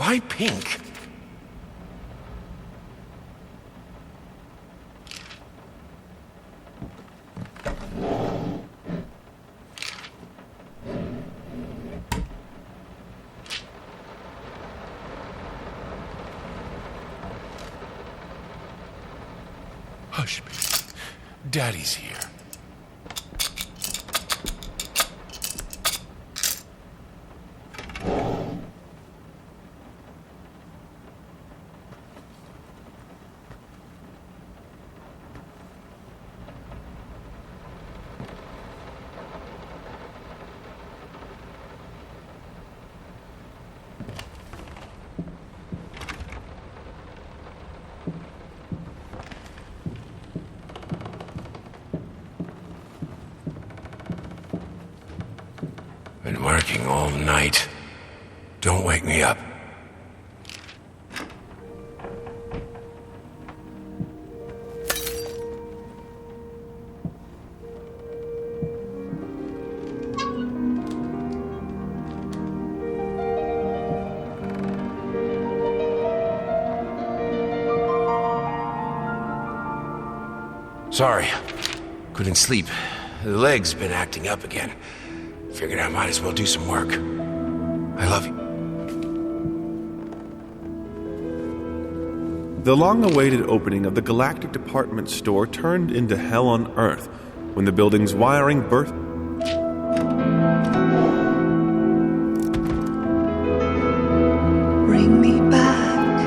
Why pink? Hush, baby. Daddy's here. Been working all night. Don't wake me up. Sorry. Couldn't sleep. The leg's been acting up again. Figured I might as well do some work. I love you. The long-awaited opening of the Galactic Department Store turned into hell on Earth when the building's wiring burst. Bring me back.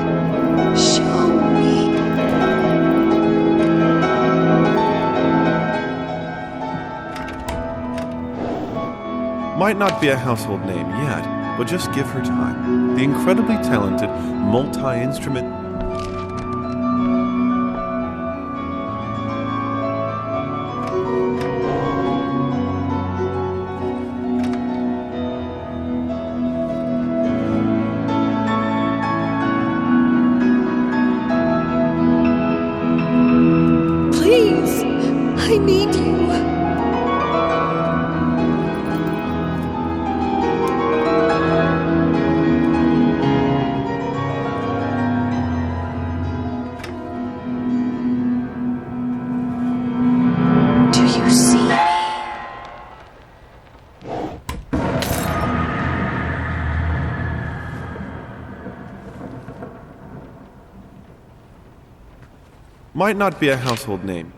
Show me. Might not be a household name yet, but just give her time. The incredibly talented, multi-instrument... Please, I need you. Do you see me? Might not be a household name.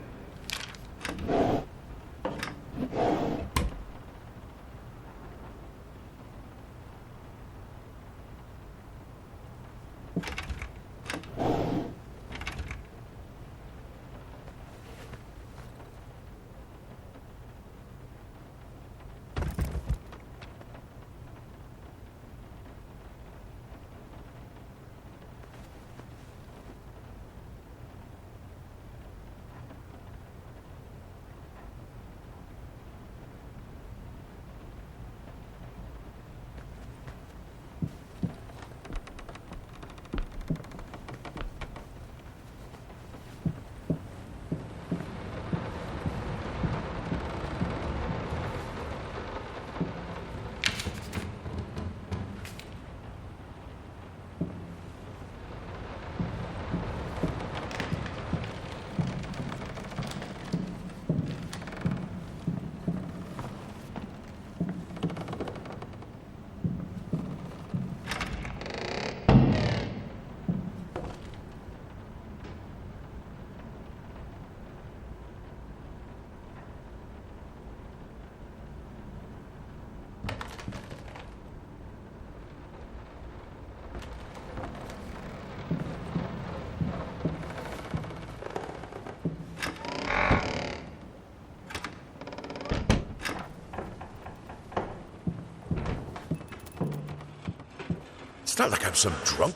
It's not like I'm some drunk.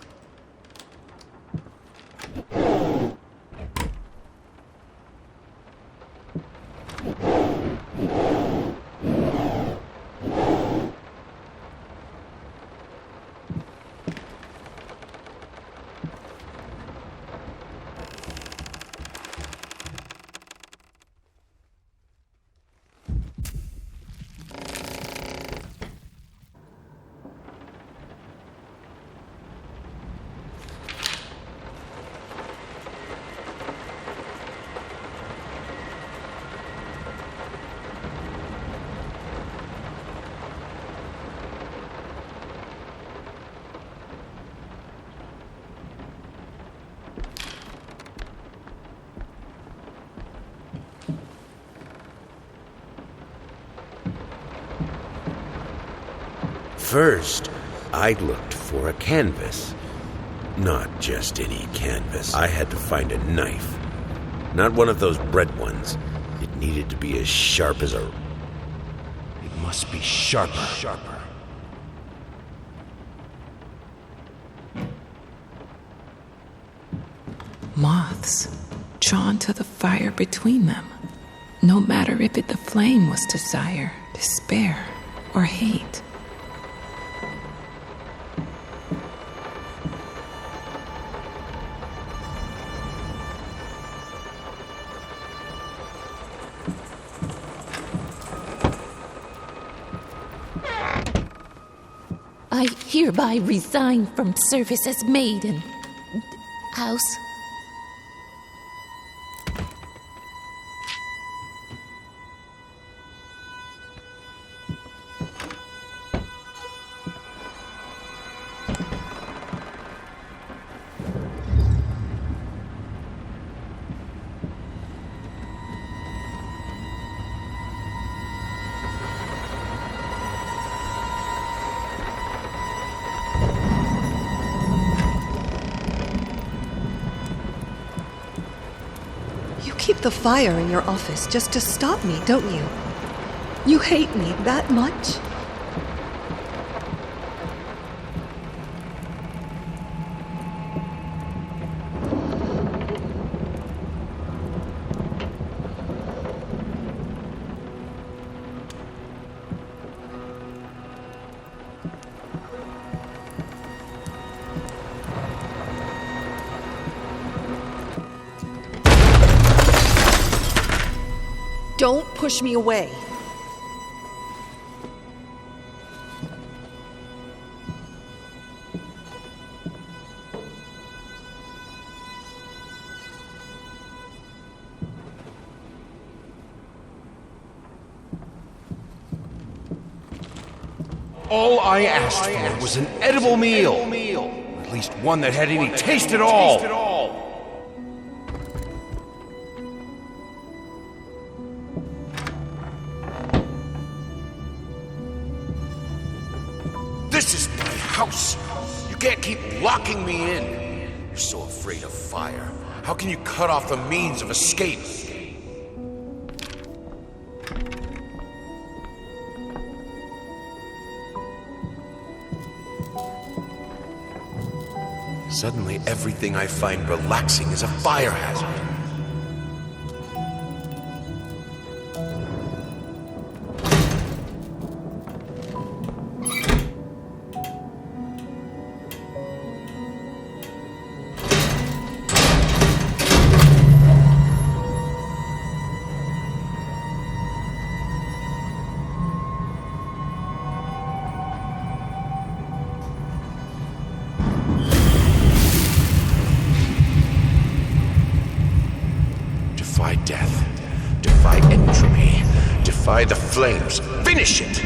First, I looked for a canvas. Not just any canvas. I had to find a knife. Not one of those bread ones. It needed to be as sharp as a... It must be sharper. Moths, drawn to the fire between them, no matter if the flame was desire, despair, or hate. I hereby resign from service as maid in house. Keep the fire in your office just to stop me, don't you? You hate me that much? Don't push me away. All I asked for was an edible meal. Or at least one that had any taste at all. This is my house. You can't keep locking me in. You're so afraid of fire. How can you cut off the means of escape? Suddenly, everything I find relaxing is a fire hazard. Defy death. Defy entropy. Defy the flames. Finish it!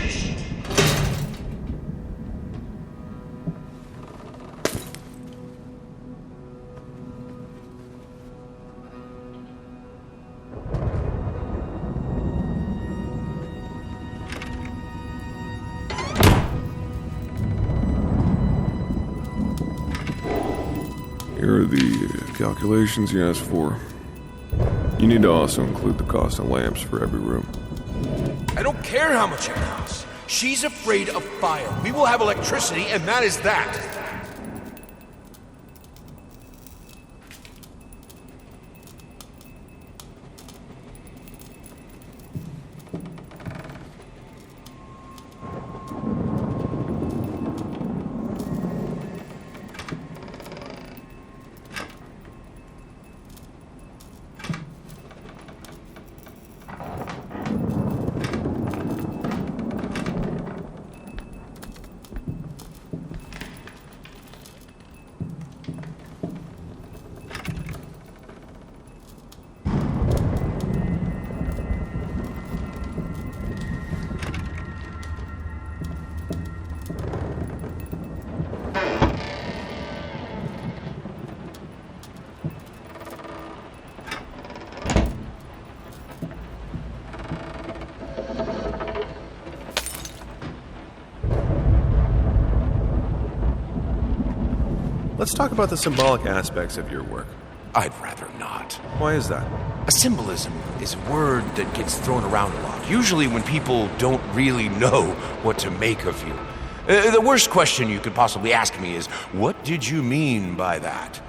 Here are the calculations you asked for. You need to also include the cost of lamps for every room. I don't care how much it costs. She's afraid of fire. We will have electricity, and that is that. Let's talk about the symbolic aspects of your work. I'd rather not. Why is that? A symbolism is a word that gets thrown around a lot, usually when people don't really know what to make of you. The worst question you could possibly ask me is, what did you mean by that?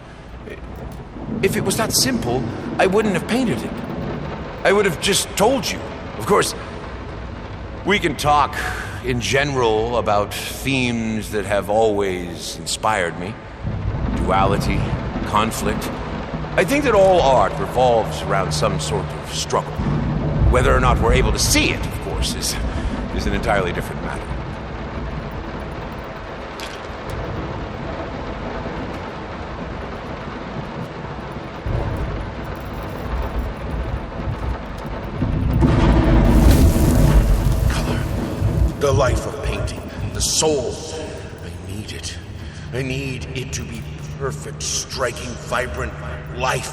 If it was that simple, I wouldn't have painted it. I would have just told you. Of course, we can talk in general about themes that have always inspired me. Duality, conflict. I think that all art revolves around some sort of struggle. Whether or not we're able to see it, of course, is an entirely different matter. The life of painting, the soul. I need it. I need it to be perfect, striking, vibrant life,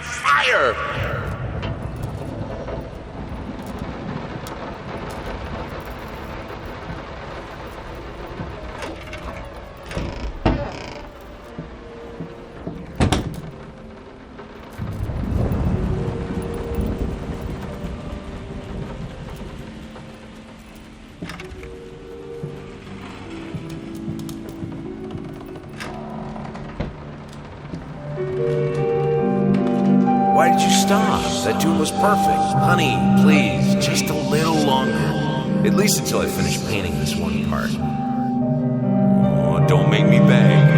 fire! Why did you stop? That tune was perfect. Honey, please, just a little longer. At least until I finish painting this one part. Oh, don't make me beg.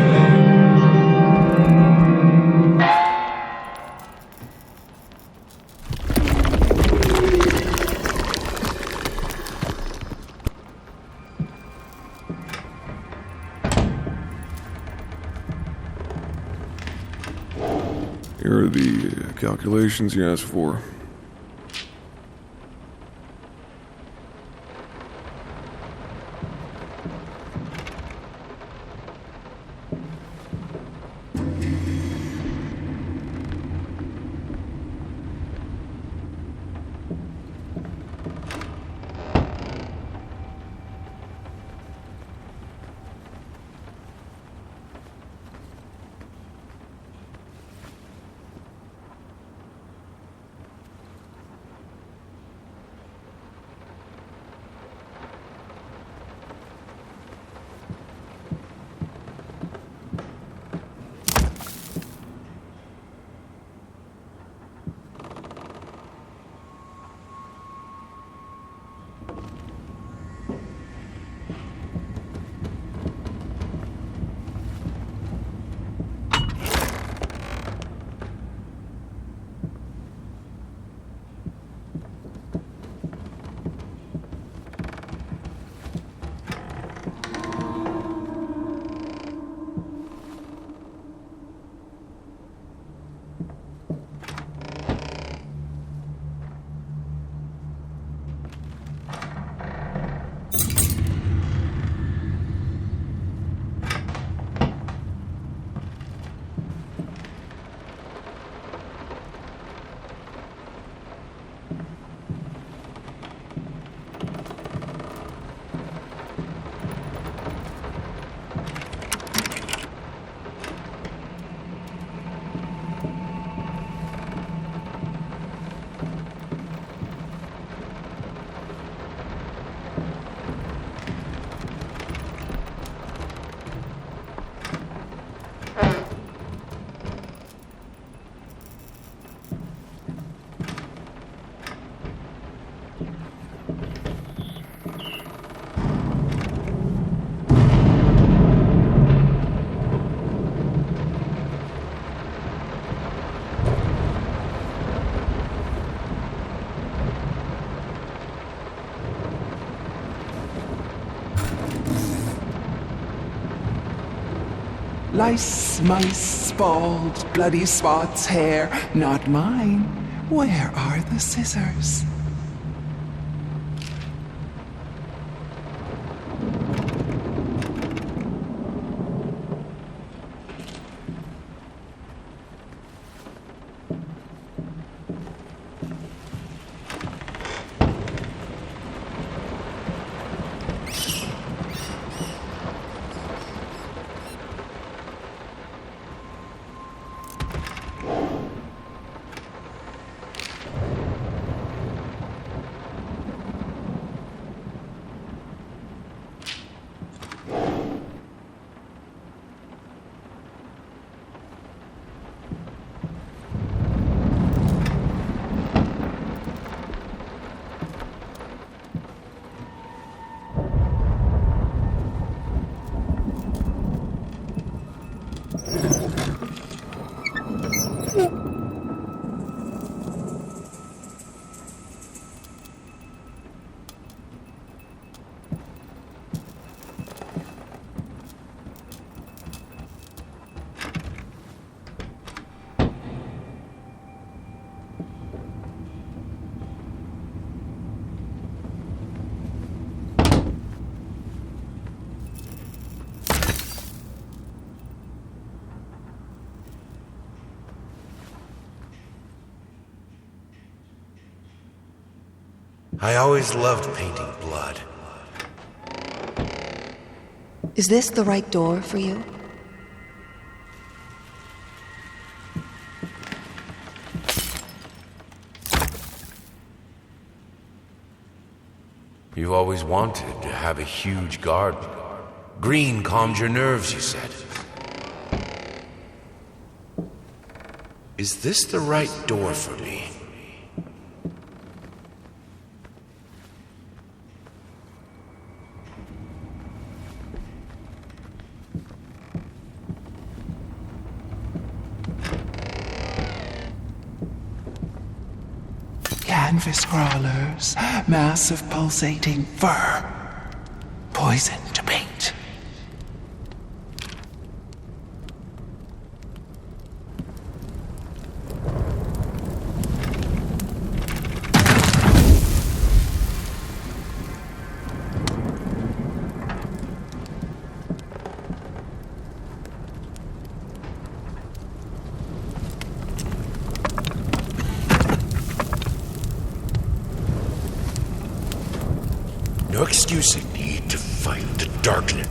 Here are the calculations you asked for. Lice, mice, bald, bloody spots, hair, not mine. Where are the scissors? I always loved painting blood. Is this the right door for you? You always wanted to have a huge garden. Green calmed your nerves, you said. Is this the right door for me? Canvas crawlers, massive pulsating fur, poison to paint. No excuse I need to fight the darkness.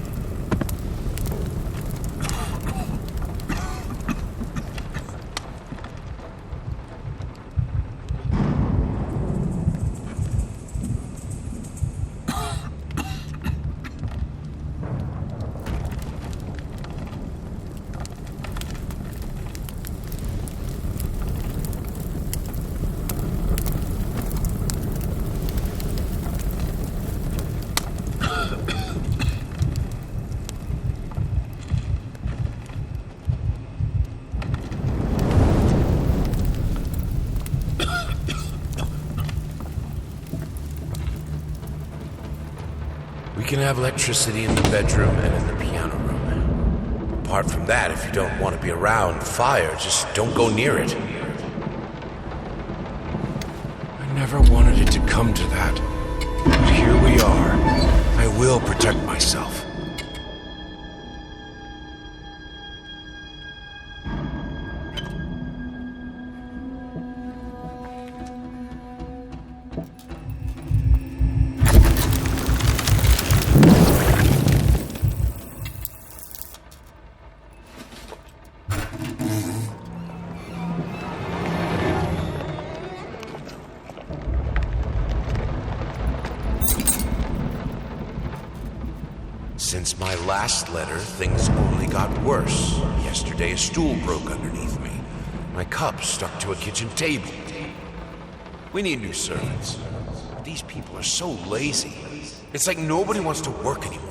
We can have electricity in the bedroom and in the piano room. Apart from that, if you don't want to be around fire, just don't go near it. I never wanted it to come to that. But here we are. I will protect myself. Since my last letter, things only got worse. Yesterday, a stool broke underneath me. My cup stuck to a kitchen table. We need new servants. These people are so lazy. It's like nobody wants to work anymore.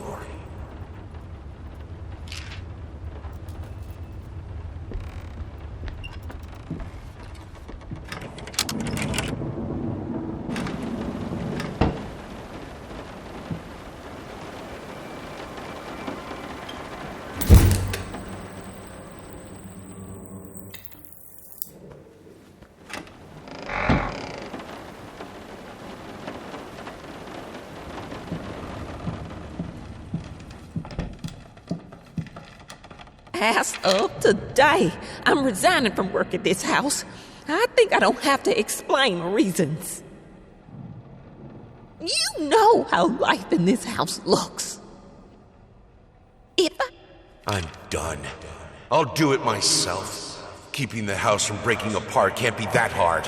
As of today, I'm resigning from work at this house. I think I don't have to explain reasons. You know how life in this house looks. I'm done. I'll do it myself. Keeping the house from breaking apart can't be that hard.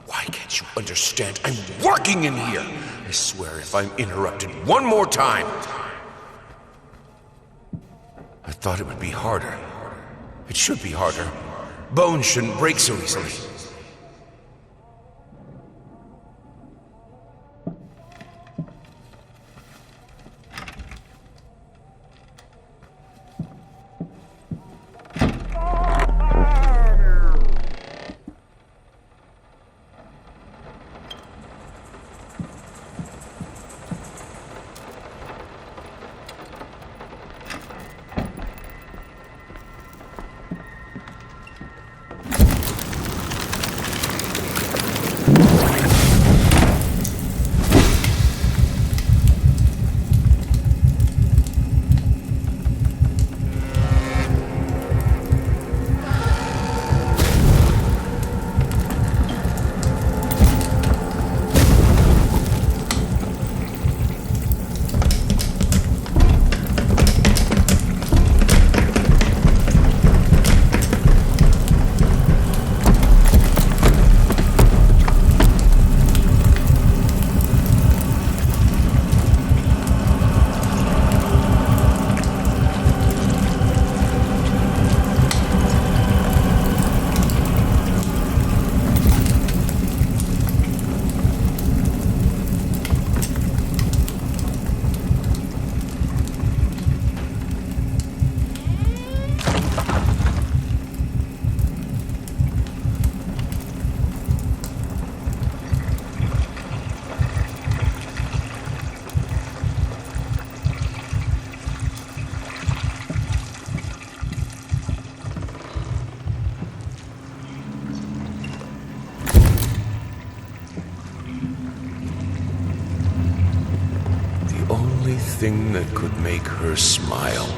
Why can't you understand? I'm working in here. I swear if I'm interrupted one more time. I thought it would be harder. It should be harder. Bones shouldn't break so easily. everything that could make her smile.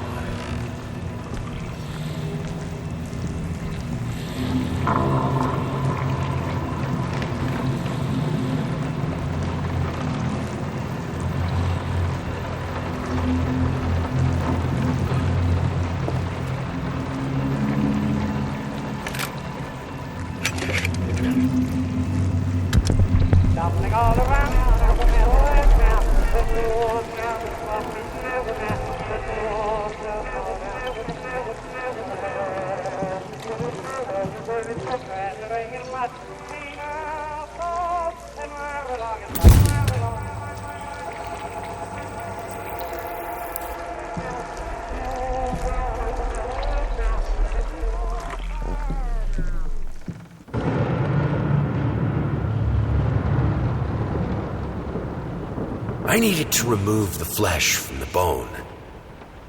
I needed to remove the flesh from the bone.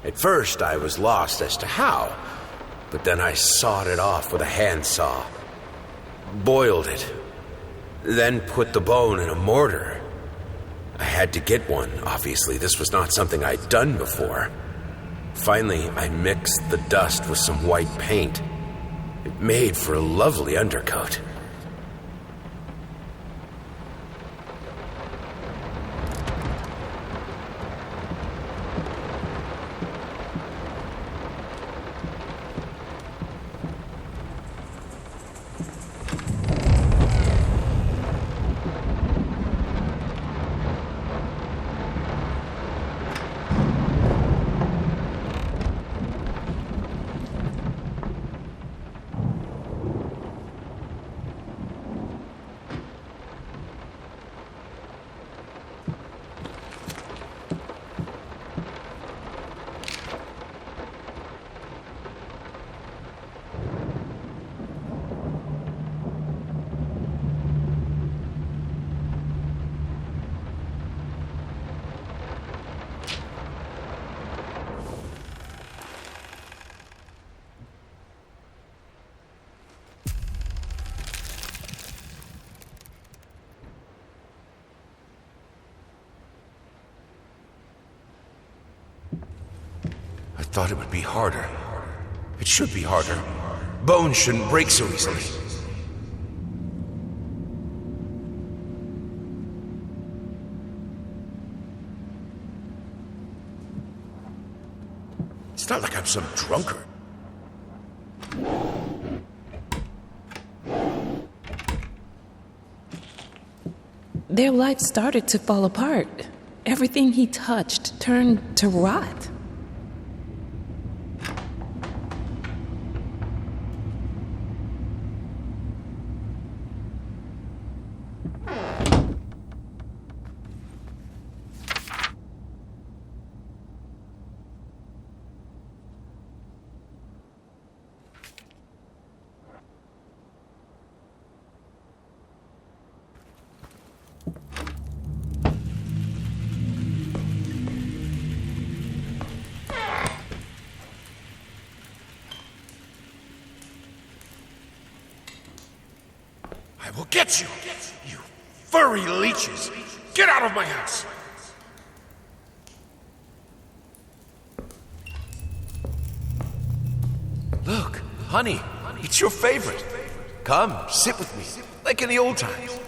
At first, I was lost as to how, but then I sawed it off with a handsaw, boiled it, then put the bone in a mortar. I had to get one, obviously. This was not something I'd done before. Finally, I mixed the dust with some white paint. It made for a lovely undercoat. I thought it would be harder. It should be harder. Bones shouldn't break so easily. It's not like I'm some drunkard. Their life started to fall apart. Everything he touched turned to rot. I will get you, you furry leeches! Get out of my house! Look, honey, it's your favorite. Come, sit with me, like in the old times.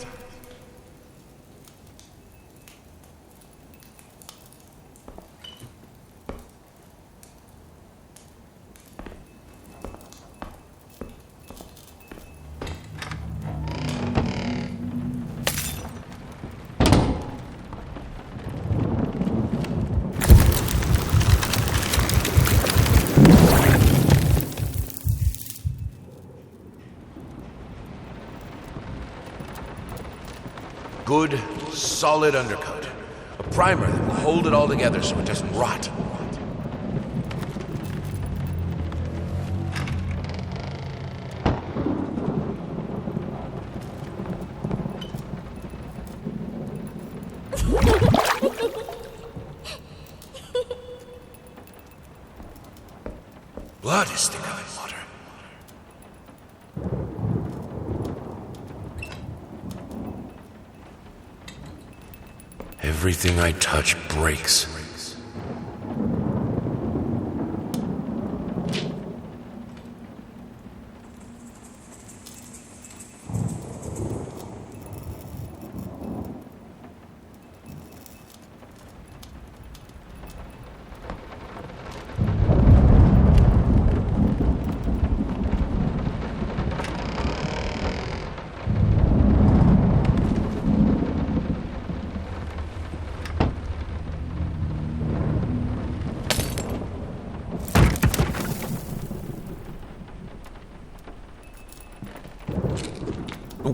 Good, solid undercoat. A primer that will hold it all together so it doesn't rot. Blood is thicker than water. Everything I touch breaks.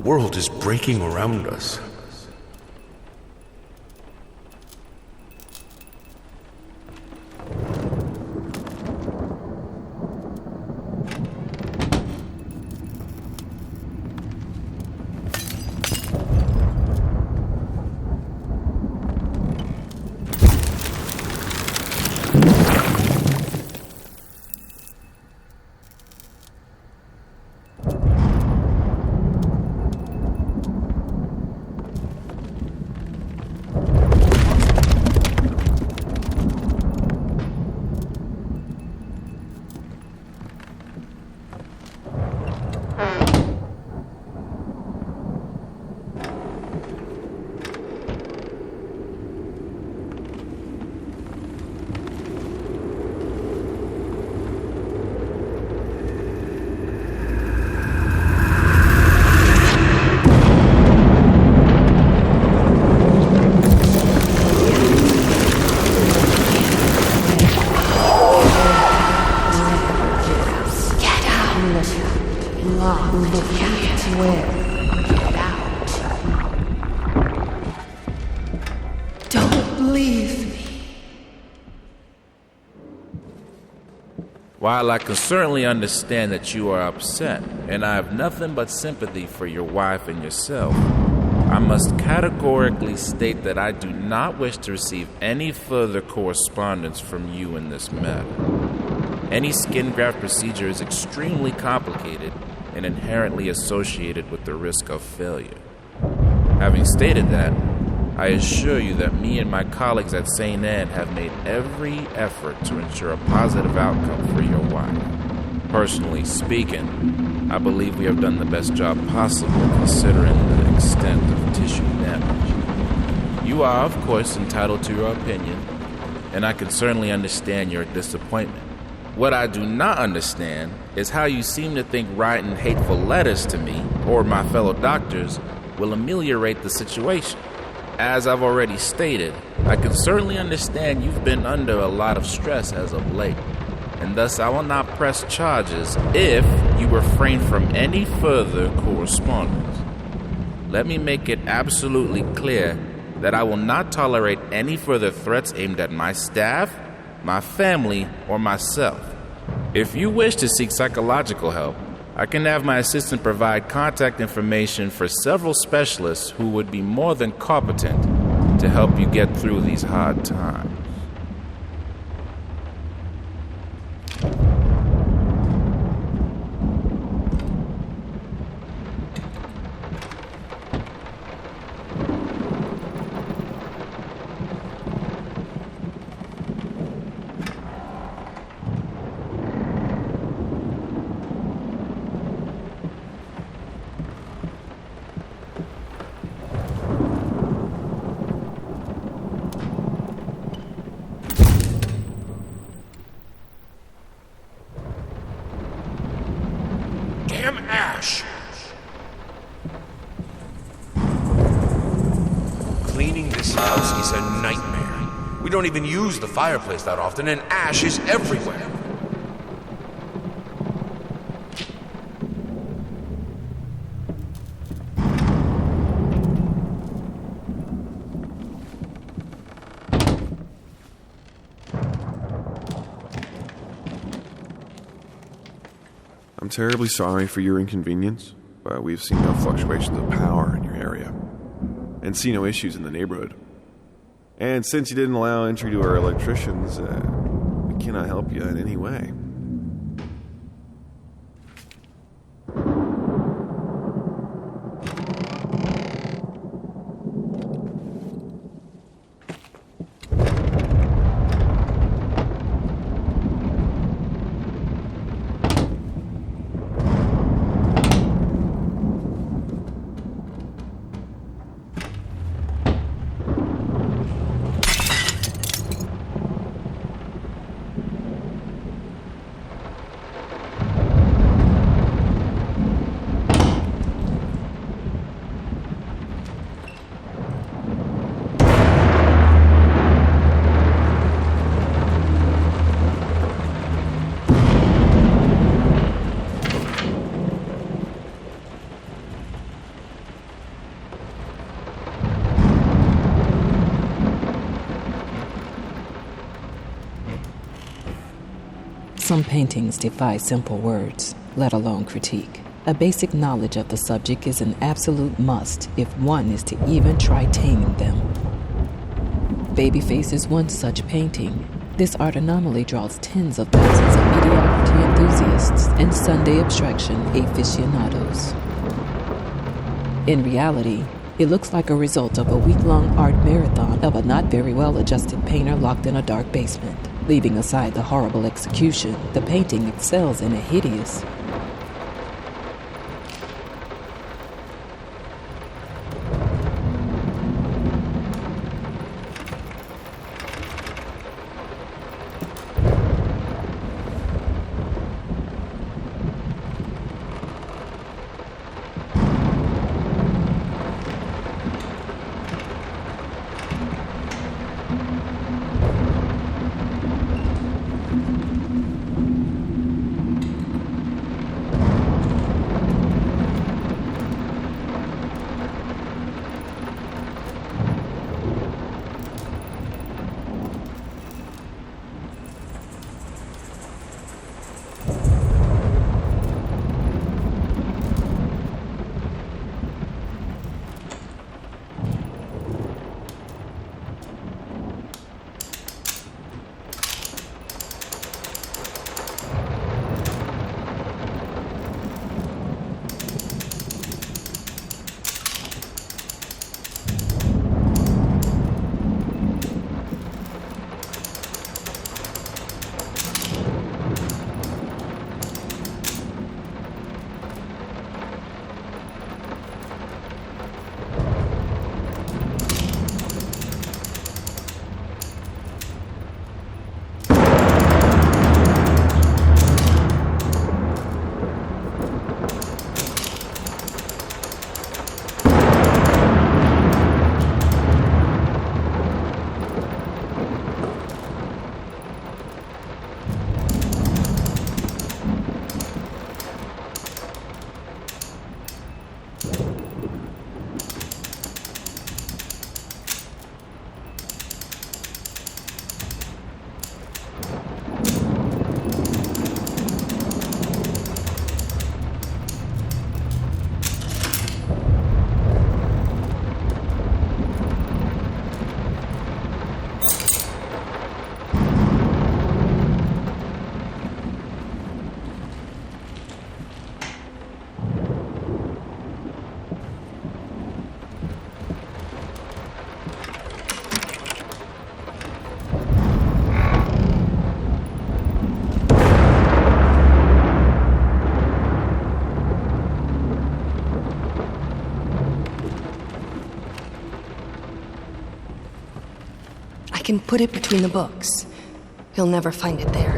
world is breaking around us. While I can certainly understand that you are upset, and I have nothing but sympathy for your wife and yourself, I must categorically state that I do not wish to receive any further correspondence from you in this matter. Any skin graft procedure is extremely complicated and inherently associated with the risk of failure. Having stated that, I assure you that me and my colleagues at St. Anne have made every effort to ensure a positive outcome for your wife. Personally speaking, I believe we have done the best job possible considering the extent of tissue damage. You are, of course, entitled to your opinion, and I can certainly understand your disappointment. What I do not understand is how you seem to think writing hateful letters to me or my fellow doctors will ameliorate the situation. As I've already stated, I can certainly understand you've been under a lot of stress as of late, and thus I will not press charges if you refrain from any further correspondence. Let me make it absolutely clear that I will not tolerate any further threats aimed at my staff, my family, or myself. If you wish to seek psychological help, I can have my assistant provide contact information for several specialists who would be more than competent to help you get through these hard times. Damn ash! Cleaning this house is a nightmare. We don't even use the fireplace that often, and ash is everywhere. I'm terribly sorry for your inconvenience, but we've seen no fluctuations of power in your area, and see no issues in the neighborhood. And since you didn't allow entry to our electricians, we cannot help you in any way. Some paintings defy simple words, let alone critique. A basic knowledge of the subject is an absolute must if one is to even try taming them. Babyface is one such painting. This art anomaly draws tens of thousands of mediocrity enthusiasts and Sunday abstraction aficionados. In reality, it looks like a result of a week-long art marathon of a not very well-adjusted painter locked in a dark basement. Leaving aside the horrible execution, the painting excels in a hideous, I can put it between the books. He'll never find it there.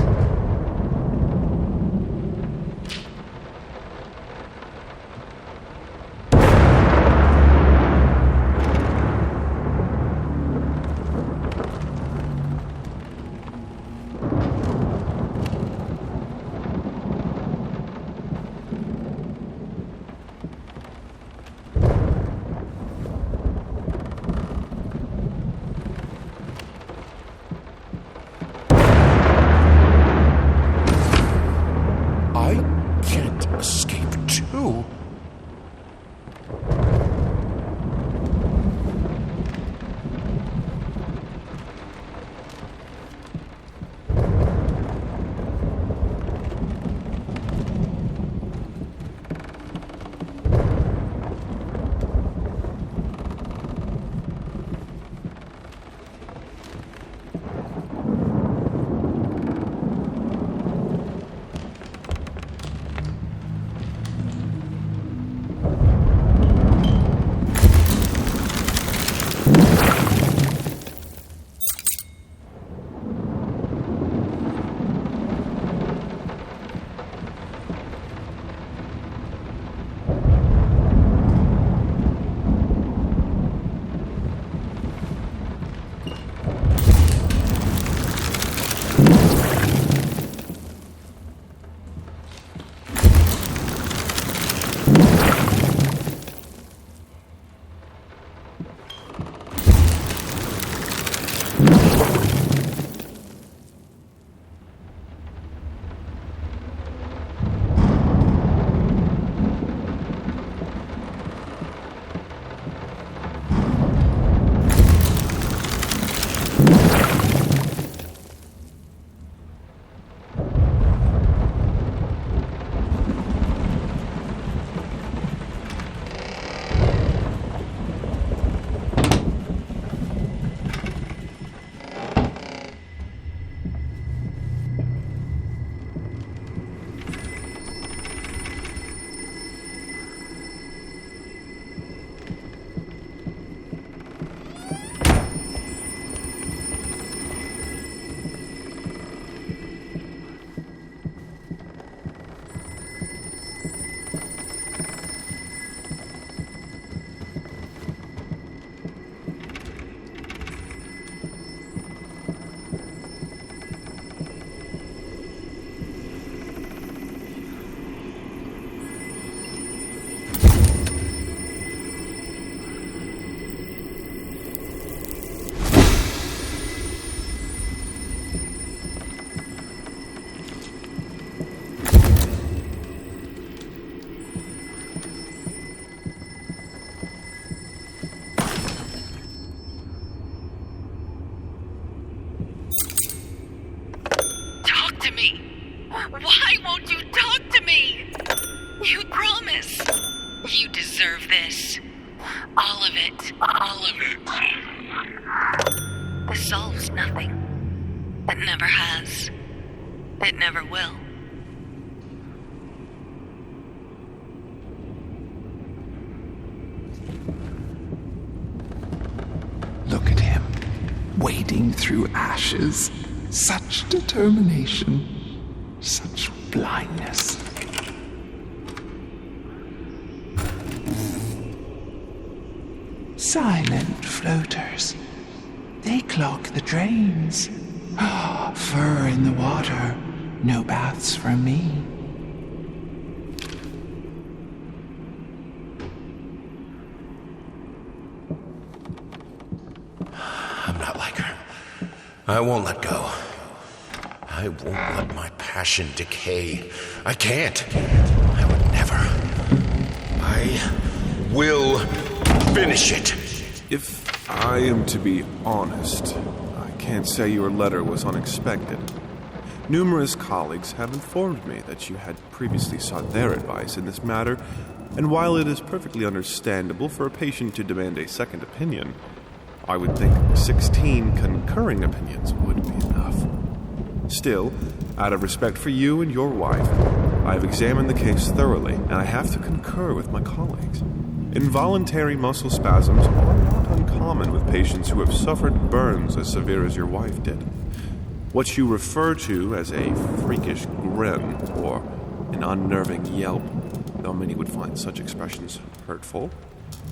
All of it. All of it. This solves nothing. It never has. It never will. Look at him, wading through ashes. Such determination. Such blindness. Silent floaters. They clog the drains. Fur in the water. No baths from me. I'm not like her. I won't let go. I won't let my passion decay. I can't. I would never. I will finish it. If I am to be honest, I can't say your letter was unexpected. Numerous colleagues have informed me that you had previously sought their advice in this matter, and while it is perfectly understandable for a patient to demand a second opinion, I would think 16 concurring opinions would be enough. Still, out of respect for you and your wife, I have examined the case thoroughly, and I have to concur with my colleagues. Involuntary muscle spasms are not uncommon with patients who have suffered burns as severe as your wife did. What you refer to as a freakish grin or an unnerving yelp, though many would find such expressions hurtful,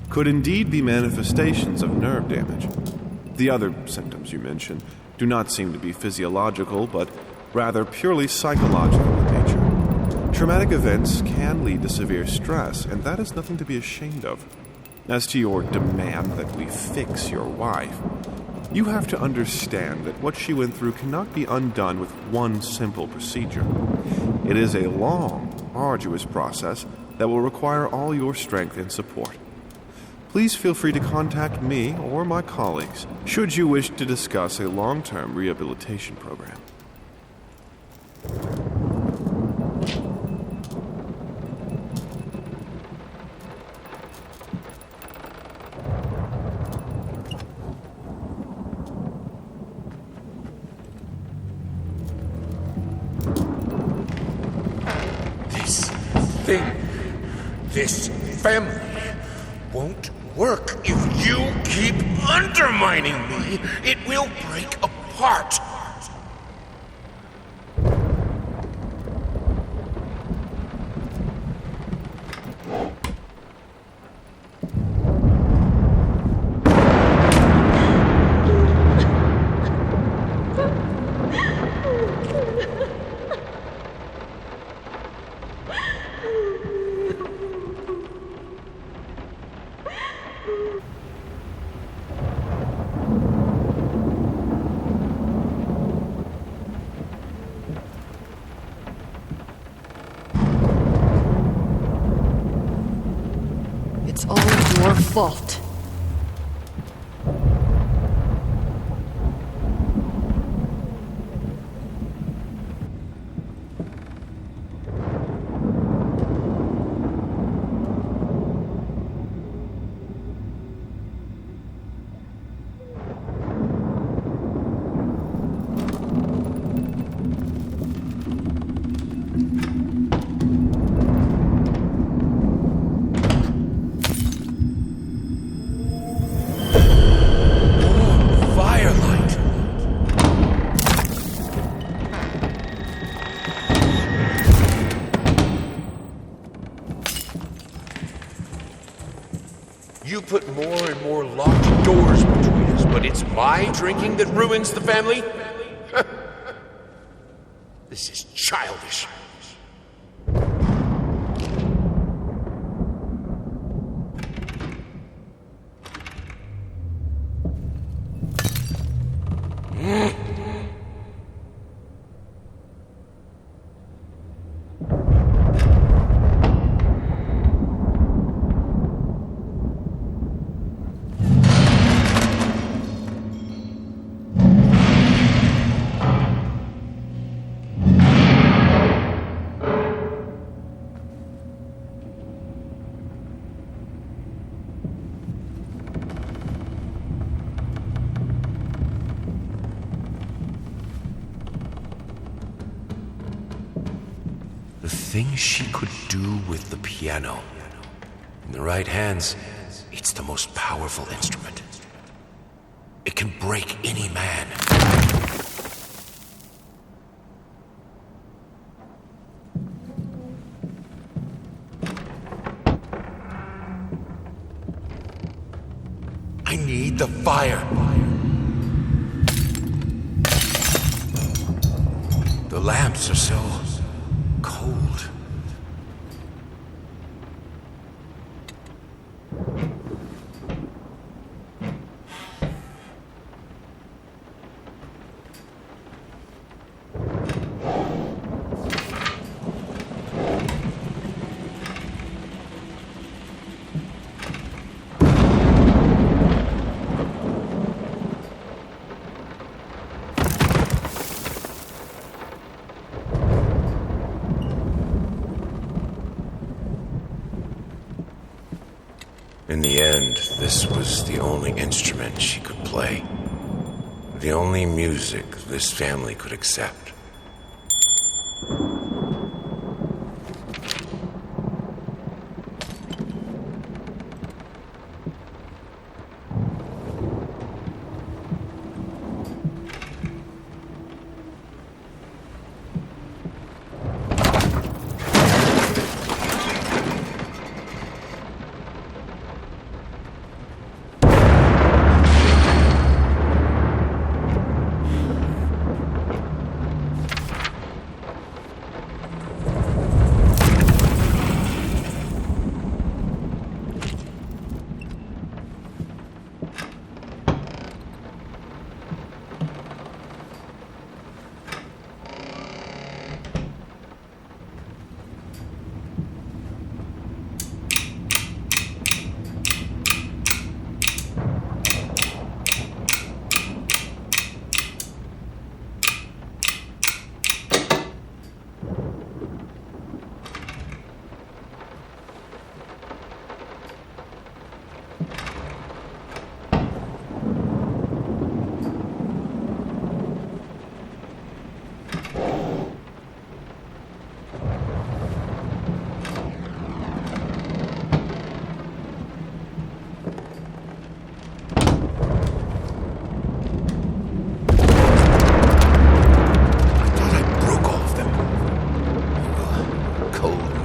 could indeed be manifestations of nerve damage. The other symptoms you mentioned do not seem to be physiological, but rather purely psychological in nature. Traumatic events can lead to severe stress, and that is nothing to be ashamed of. As to your demand that we fix your wife, you have to understand that what she went through cannot be undone with one simple procedure. It is a long, arduous process that will require all your strength and support. Please feel free to contact me or my colleagues should you wish to discuss a long-term rehabilitation program. This family won't work. If you keep undermining me, it will break apart. It's all your fault. You put more and more locked doors between us, but it's my drinking that ruins the family? This is childish. things she could do with the piano. In the right hands, it's the most powerful instrument. It can break any man. I need the fire. The lamps are so cold. In the end, this was the only instrument she could play. The only music this family could accept.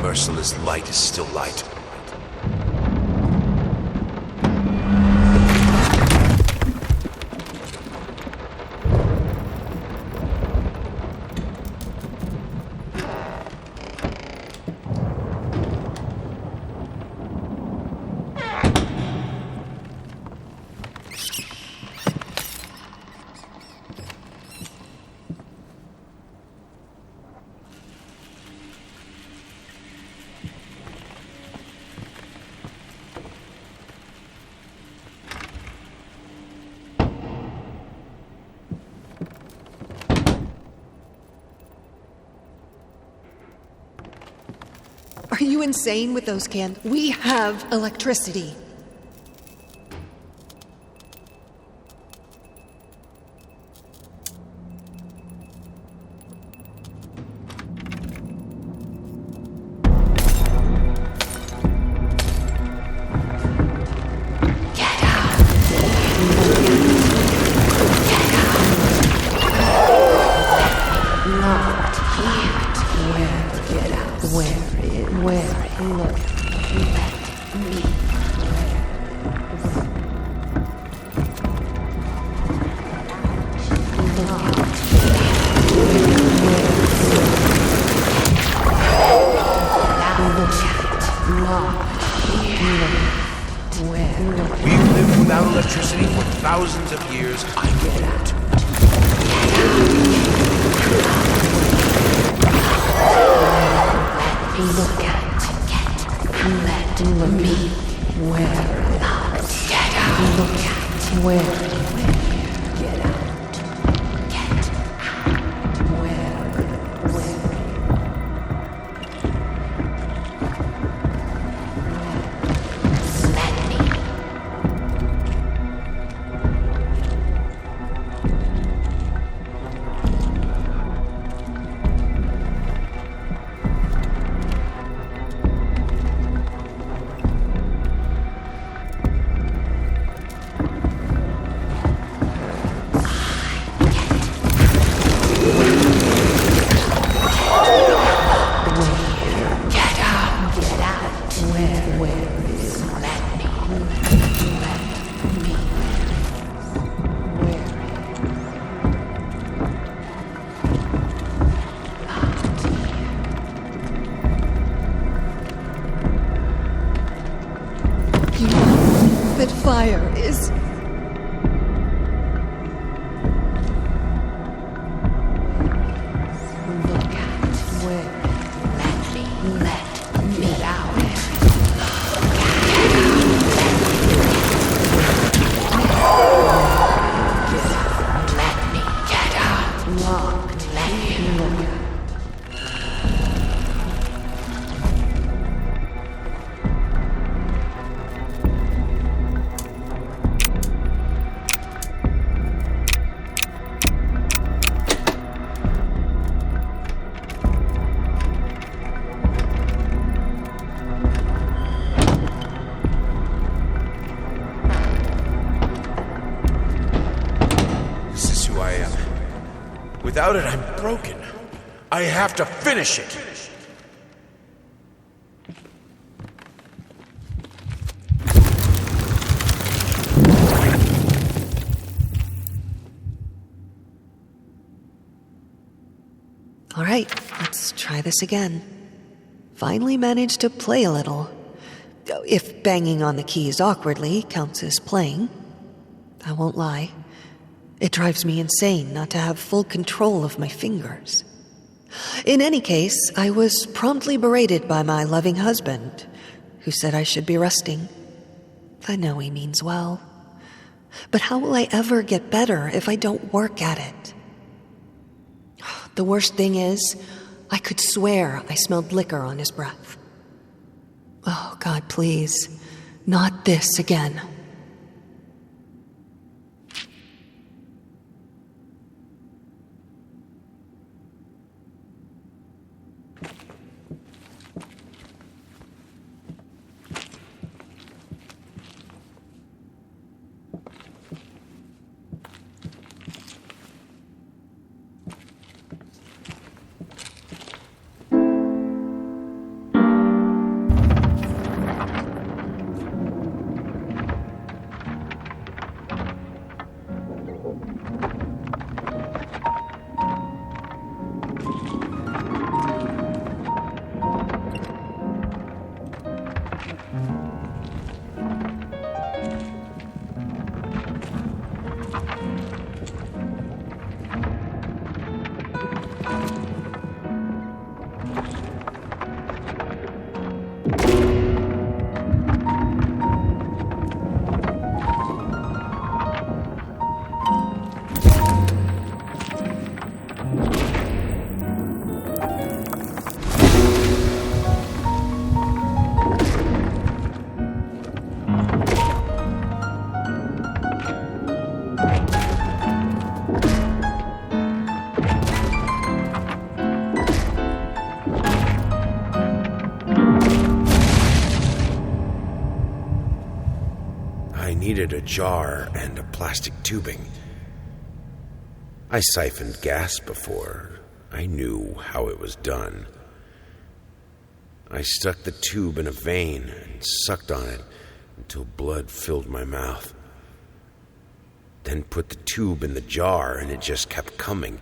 Merciless light is still light. Are you insane with those cans? We have electricity. We've lived without electricity for thousands of years. I get it. Look at, let me where not. Get out. Look at where. Get out. Get out. Where. Let me. fire is... Look at where. Let me out. Let me get out. Look, let me look. Without it, I'm broken. I have to finish it. All right, let's try this again. Finally managed to play a little. If banging on the keys awkwardly counts as playing. I won't lie. It drives me insane not to have full control of my fingers. In any case, I was promptly berated by my loving husband, who said I should be resting. I know he means well. But how will I ever get better if I don't work at it? The worst thing is, I could swear I smelled liquor on his breath. Oh, God, please, not this again. Needed a jar and a plastic tubing. I siphoned gas before. I knew how it was done. I stuck the tube in a vein and sucked on it until blood filled my mouth. Then put the tube in the jar and it just kept coming.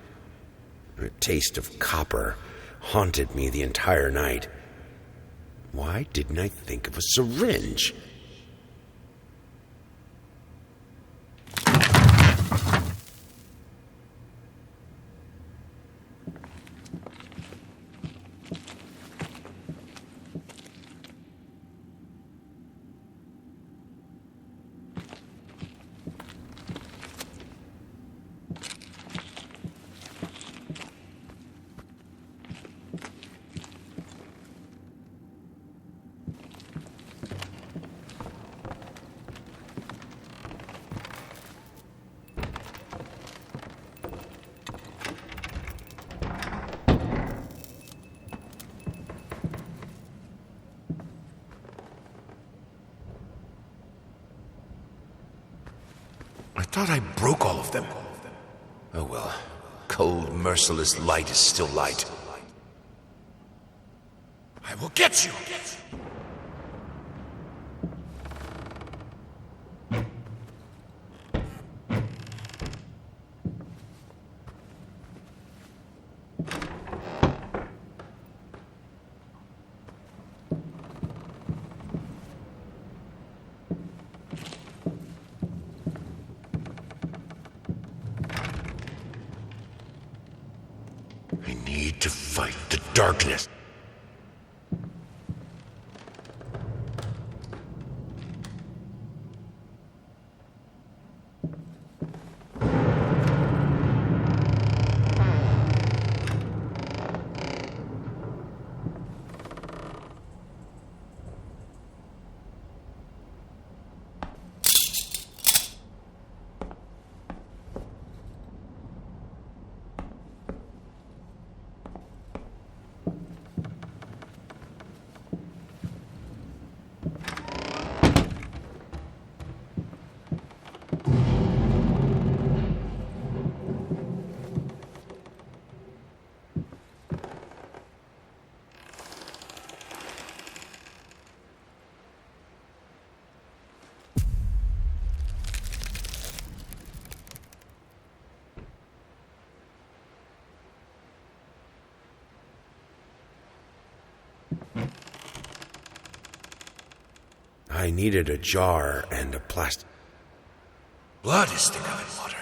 A taste of copper haunted me the entire night. Why didn't I think of a syringe? I thought I broke all of them. Oh well. Cold, merciless light is still light. I will get you! darkness. I needed a jar and a plastic. Blood is thicker than water.